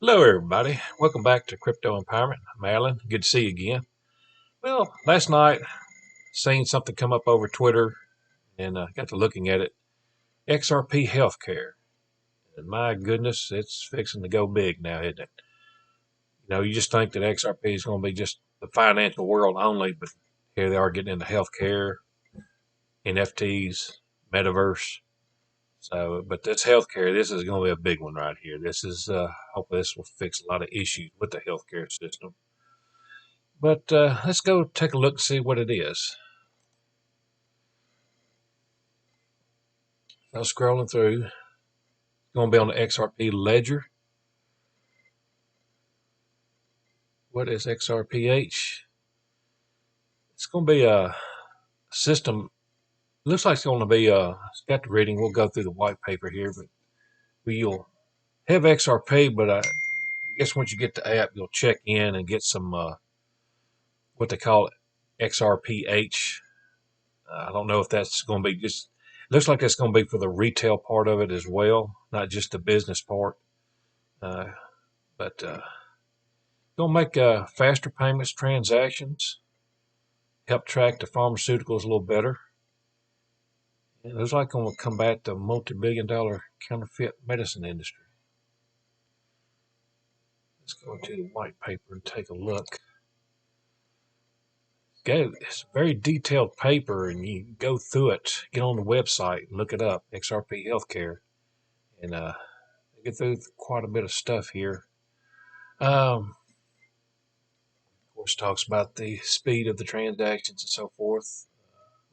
Hello, everybody. Welcome back to Crypto Empowerment. I'm Alan. Good to see you again. Well, last night, seen something come up over Twitter and got to looking at it. XRP Healthcare. And my goodness, it's fixing to go big now, isn't it? You just think that XRP is going to be just the financial world only, but here they are getting into healthcare, NFTs, metaverse. So, but this healthcare, this is going to be a big one right here. Hopefully, this will fix a lot of issues with the healthcare system. But let's go take a look and see what it is. I'm scrolling through. It's going to be on the XRP ledger. What is XRPH? It's going to be a system. Looks like it's going to be it's got the reading. We'll go through the white paper here, but you'll have XRP. But I guess once you get the app, you'll check in and get some what they call XRPH. I don't know if that's going to be just. Looks like that's going to be for the retail part of it as well, not just the business part. But Gonna make faster payments, transactions, help track the pharmaceuticals a little better. It looks like gonna combat the multi-billion-dollar counterfeit medicine industry. Let's go into the white paper and take a look. It's a very detailed paper, and you go through it. Get on the website, look it up, XRP Healthcare, and get through quite a bit of stuff here. Of course, talks about the speed of the transactions and so forth.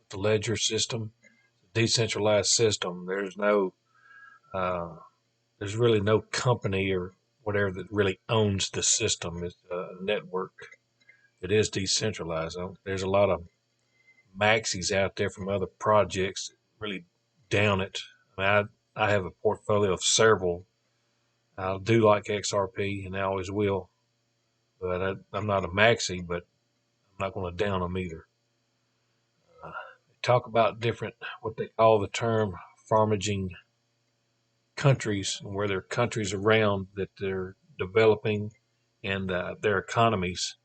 The ledger system, decentralized system. There's really no company or whatever that really owns the system. It's a network. It is decentralized. There's a lot of maxis out there from other projects that really down it. I have a portfolio of several. I do like XRP and I always will, but I'm not a maxi, but I'm not going to down them either. Talk about different, what they call the term farmaging countries, and where there are countries around that they're developing and their economies.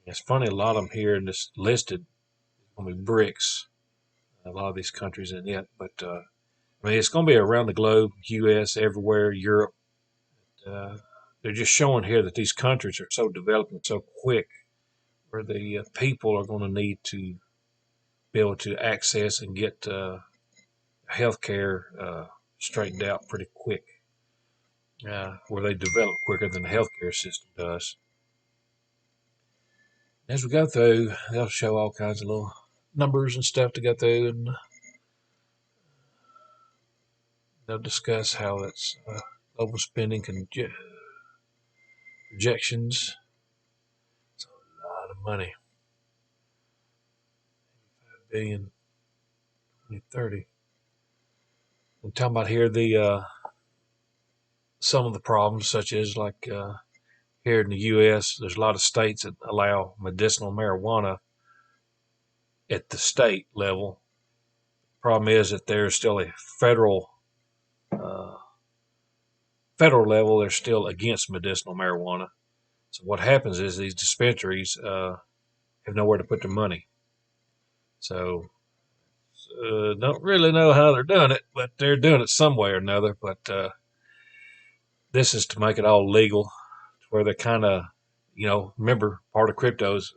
It's funny, a lot of them here in this listed is going to be BRICS, a lot of these countries in it. But it's going to be around the globe, U.S., everywhere, Europe. They're just showing here that these countries are so developing so quick, where the people are going to need to be able to access and get health care straightened out pretty quick, where they develop quicker than the healthcare system does. As we go through, they'll show all kinds of little numbers and stuff to go through, and they'll discuss how it's global spending projections. It's a lot of money. 5 billion, 2030. I'm talking about here the some of the problems, such as like here in the U.S., there's a lot of states that allow medicinal marijuana at the state level. Problem is that there's still a uh, federal level. They're still against medicinal marijuana. So what happens is these dispensaries have nowhere to put their money. So don't really know how they're doing it, but they're doing it some way or another. But this is to make it all legal, to where they kind of, remember part of crypto is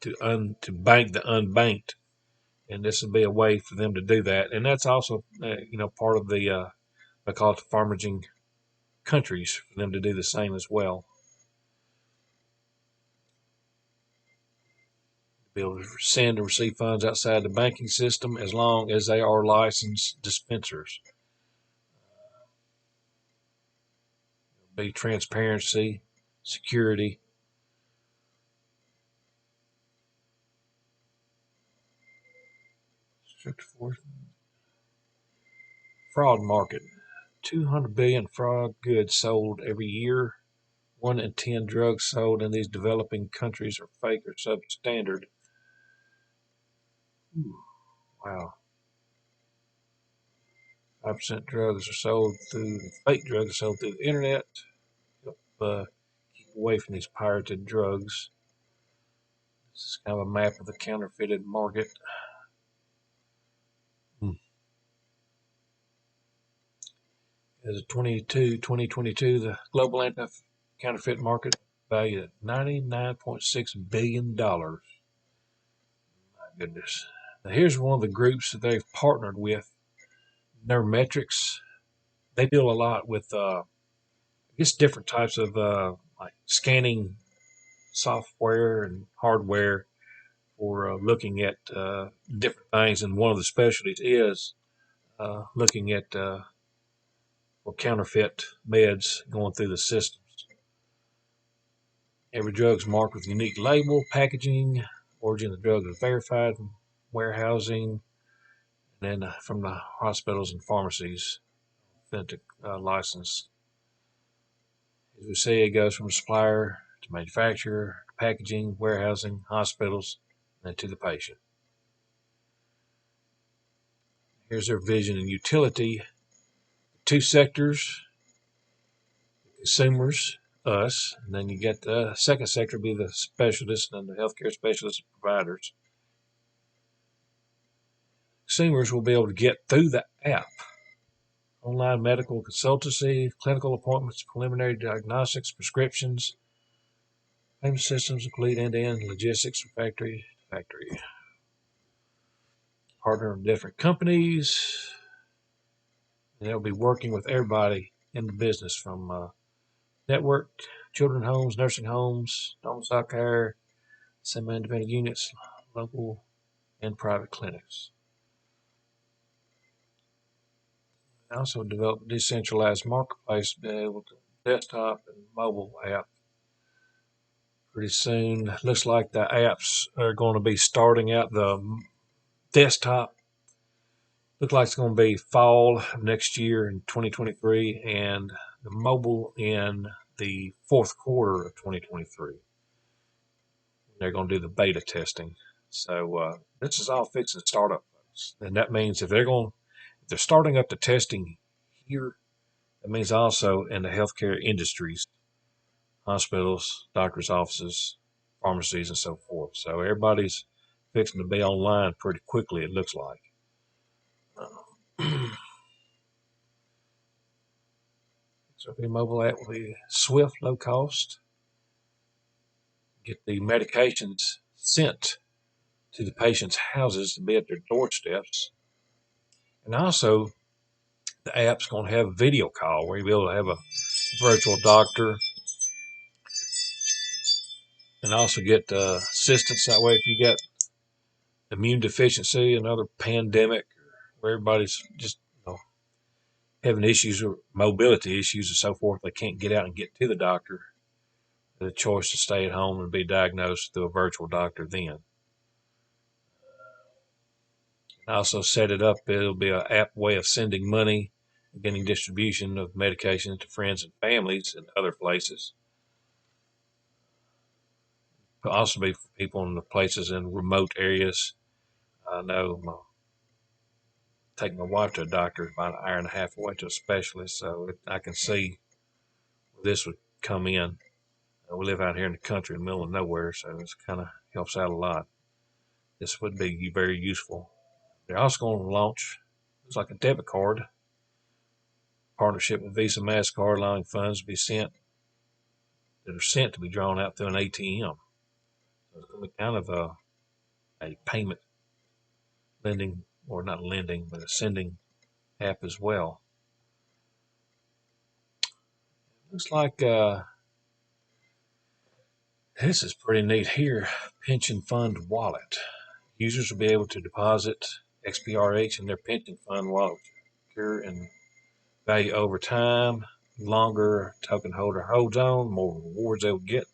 to bank the unbanked, and this would be a way for them to do that. And that's also, part of the I call it the farmaging countries, for them to do the same as well. Be able to send and receive funds outside the banking system as long as they are licensed dispensers. Be transparency, security. Strict fraud market. 200 billion fraud goods sold every year. 1 in 10 drugs sold in these developing countries are fake or substandard. Ooh, wow. 5% drugs are sold through fake drugs are sold through the internet. keep away from these pirated drugs. This is kind of a map of the counterfeited market. As of 2022, the global anti-counterfeit market valued at $99.6 billion. My goodness. Now here's one of the groups that they've partnered with, Neurometrics. They deal a lot with, I guess, different types of like scanning software and hardware for looking at different things. And one of the specialties is looking at for counterfeit meds going through the systems. Every drug is marked with a unique label, packaging, origin of the drug is verified, warehousing, and then from the hospitals and pharmacies, authentic license. As we say, it goes from supplier to manufacturer, to packaging, warehousing, hospitals, and to the patient. Here's their vision and utility. Two sectors: consumers, us, and then you get the second sector be the specialists and the healthcare specialists and providers. Consumers will be able to get through the app online medical consultancy, clinical appointments, preliminary diagnostics, prescriptions, payment systems, complete end-to-end logistics from factory to factory. Partner with different companies, and they'll be working with everybody in the business from network, children's homes, nursing homes, domicile care, semi-independent units, local and private clinics. They also develop a decentralized marketplace to be able to desktop and mobile app. Pretty soon, looks like the apps are going to be starting out. The desktop looks like it's going to be fall of next year in 2023, and the mobile in the fourth quarter of 2023. They're going to do the beta testing. So this is all fixing to start up, folks. And that means if they're starting up the testing here, that means also in the healthcare industries, hospitals, doctors' offices, pharmacies, and so forth. So everybody's fixing to be online pretty quickly, it looks like. XRP mobile app will be swift, low cost. Get the medications sent to the patient's houses to be at their doorsteps. And also, the app's going to have a video call where you'll be able to have a virtual doctor and also get assistance that way if you got immune deficiency, another pandemic where everybody's just having issues or mobility issues and so forth. They can't get out and get to the doctor. The choice to stay at home and be diagnosed through a virtual doctor then. And also set it up, it'll be an app way of sending money and getting distribution of medications to friends and families in other places. It'll also be for people in the places in remote areas. I know take my wife to a doctor is about an hour and a half away to a specialist, so I can see where this would come in. We live out here in the country in the middle of nowhere, so it kind of helps out a lot. This would be very useful. They're also going to launch, it's like a debit card, partnership with Visa, MasterCard, allowing funds to be sent to be drawn out through an ATM. So it's going to be kind of a payment lending, or not lending, but a sending app as well. Looks like this is pretty neat here. Pension fund wallet. Users will be able to deposit XPRH in their pension fund wallet, secure and value over time. Longer token holder holds on, more rewards they will get.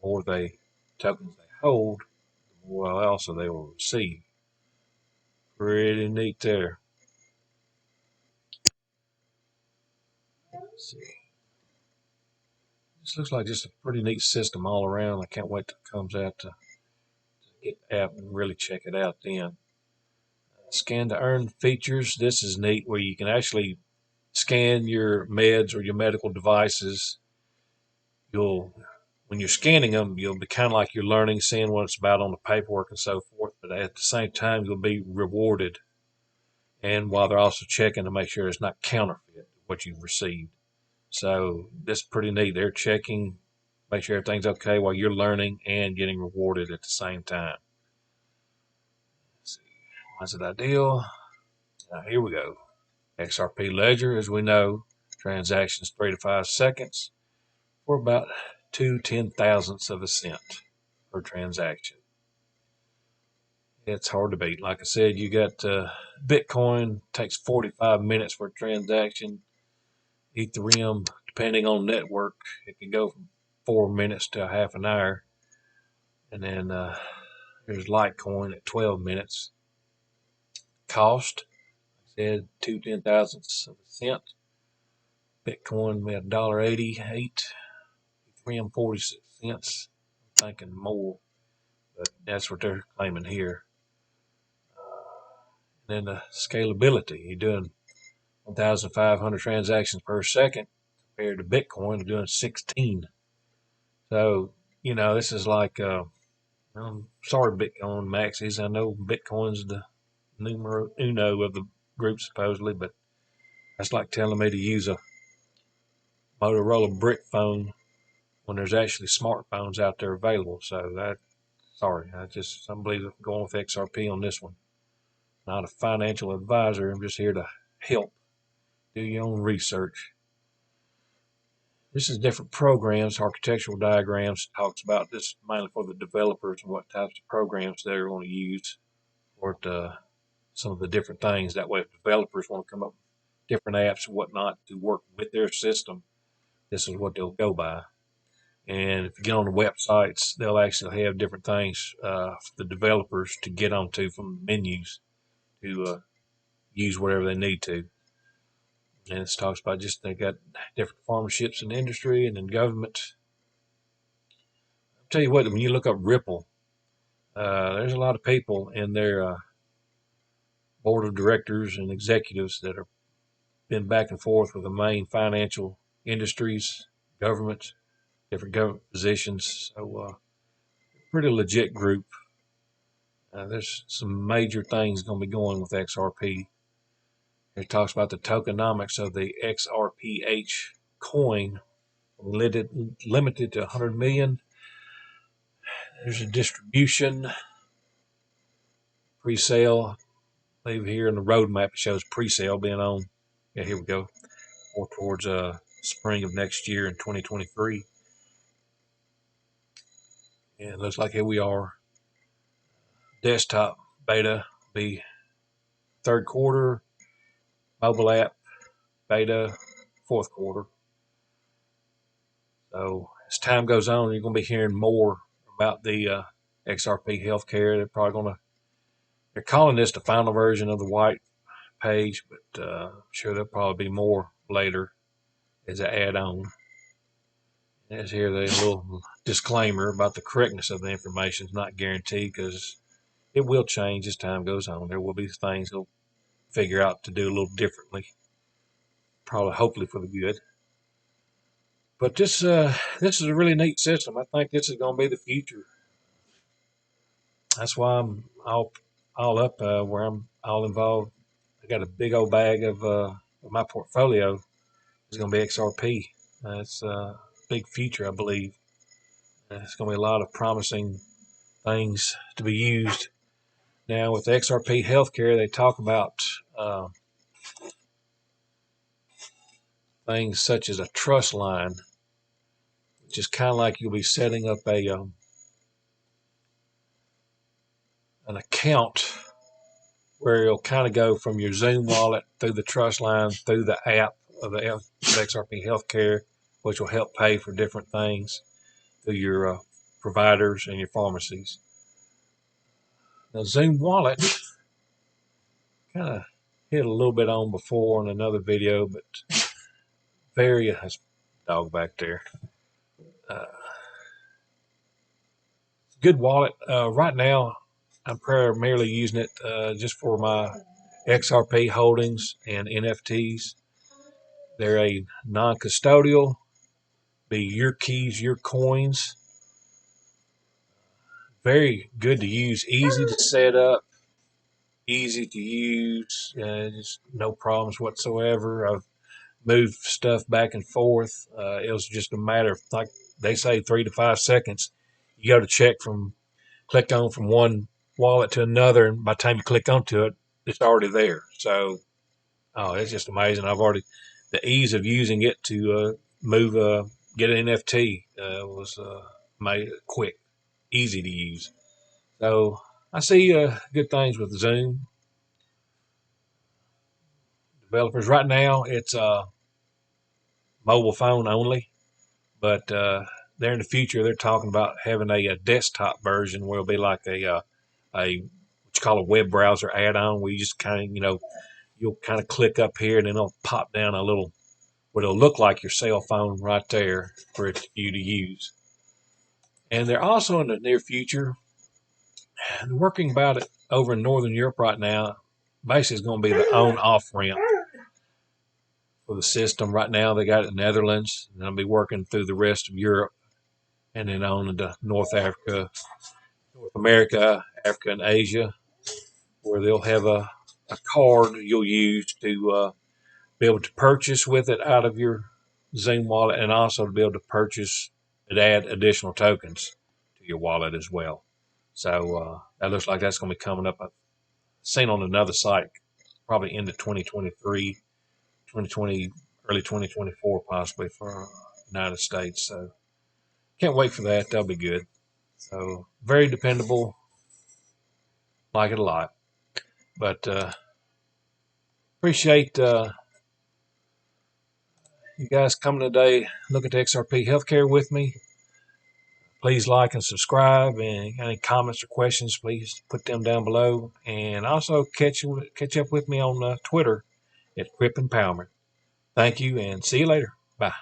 The more tokens they hold, the more also they will receive. Pretty neat there. Let's see. This looks like just a pretty neat system all around. I can't wait till it comes out to get the app and really check it out then. Scan to earn features. This is neat where you can actually scan your meds or your medical devices when you're scanning them, you'll be kind of like you're learning, seeing what it's about on the paperwork and so forth. But at the same time, you'll be rewarded. And while they're also checking to make sure it's not counterfeit what you've received. So this is pretty neat. They're checking, make sure everything's okay while you're learning and getting rewarded at the same time. Let's see, why is it ideal? Now here we go. XRP ledger, as we know, transactions 3 to 5 seconds for about 2/10,000ths of a cent per transaction. It's hard to beat. Like I said, you got Bitcoin takes 45 minutes for a transaction. Ethereum, depending on network, it can go from 4 minutes to half an hour. And then there's Litecoin at 12 minutes. Cost, I said 2/10,000ths of a cent. Bitcoin we had $1.88. Ethereum 46 cents. I'm thinking more, but that's what they're claiming here. And then the scalability, you're doing 1,500 transactions per second compared to Bitcoin doing 16. So, this is like, I'm sorry, Bitcoin maxis. I know Bitcoin's the numero uno of the group supposedly, but that's like telling me to use a Motorola brick phone when there's actually smartphones out there available. So I'm believe I'm going with XRP on this one. Not a financial advisor. I'm just here to help. Do your own research. This is different programs, architectural diagrams. Talks about this mainly for the developers and what types of programs they're going to use for some of the different things. That way, if developers want to come up with different apps and whatnot to work with their system, this is what they'll go by. And if you get on the websites, they'll actually have different things for the developers to get onto from the menus to use whatever they need to. And it talks about just they got different partnerships in the industry and in government. I'll tell you what, when you look up Ripple, there's a lot of people in their board of directors and executives that have been back and forth with the main financial industries, government, different government positions. So pretty legit group. There's some major things going to be going with XRP. It talks about the tokenomics of the XRPH coin, limited to 100 million. There's a distribution, pre-sale. I believe here in the roadmap it shows pre-sale being on. Yeah, here we go. More towards spring of next year in 2023. And it looks like here we are. Desktop beta be third quarter. Mobile app beta fourth quarter. So as time goes on, you're going to be hearing more about the XRP Healthcare. They're calling this the final version of the white page, but I'm sure there'll probably be more later as an add-on. As here, the little disclaimer about the correctness of the information is not guaranteed because it will change as time goes on. There will be things they'll figure out to do a little differently, probably hopefully for the good. But this is a really neat system. I think this is going to be the future. That's why I'm all up where I'm all involved. I got a big old bag of my portfolio is going to be XRP. It's a big future, I believe. It's going to be a lot of promising things to be used. Now with XRP Healthcare, they talk about things such as a trust line, which is kind of like you'll be setting up an account where you'll kind of go from your Zoom wallet through the trust line through the app of the XRP Healthcare, which will help pay for different things through your providers and your pharmacies. Now, Zoom wallet kind of hit a little bit on before in another video, but that's dog back there. Good wallet. Right now, I'm primarily using it just for my XRP holdings and NFTs. They're a non-custodial, be your keys, your coins. Very good to use, easy to set up, easy to use, just no problems whatsoever. I've moved stuff back and forth. It was just a matter of, like they say, 3 to 5 seconds. You got to click on from one wallet to another, and by the time you click onto it, it's already there. So, oh, it's just amazing. The ease of using it to move, get an NFT was made quick, easy to use. So I see good things with Zoom. Developers right now, it's mobile phone only, but there in the future, they're talking about having a desktop version where it'll be like a what you call a web browser add-on, where you just kind of, you'll kind of click up here and then it'll pop down a little, what it'll look like your cell phone right there for you to use. And they're also in the near future working about it over in Northern Europe right now. Basically, it's going to be the on-off ramp for the system. Right now, they got it in the Netherlands, and they'll be working through the rest of Europe, and then on into North Africa, North America, Africa, and Asia, where they'll have a card you'll use to be able to purchase with it out of your Zoom wallet, and also to be able to purchase and add additional tokens to your wallet as well. So that looks like that's going to be coming up. I've seen on another site, probably into 2023, 2020, early 2024, possibly for United States. So can't wait for that. That'll be good. So very dependable. Like it a lot. But appreciate you guys coming today. Look at the XRP Healthcare with me. Please like and subscribe. And any comments or questions, please put them down below. And also catch up with me on Twitter at Crip Empowerment. Thank you and see you later. Bye.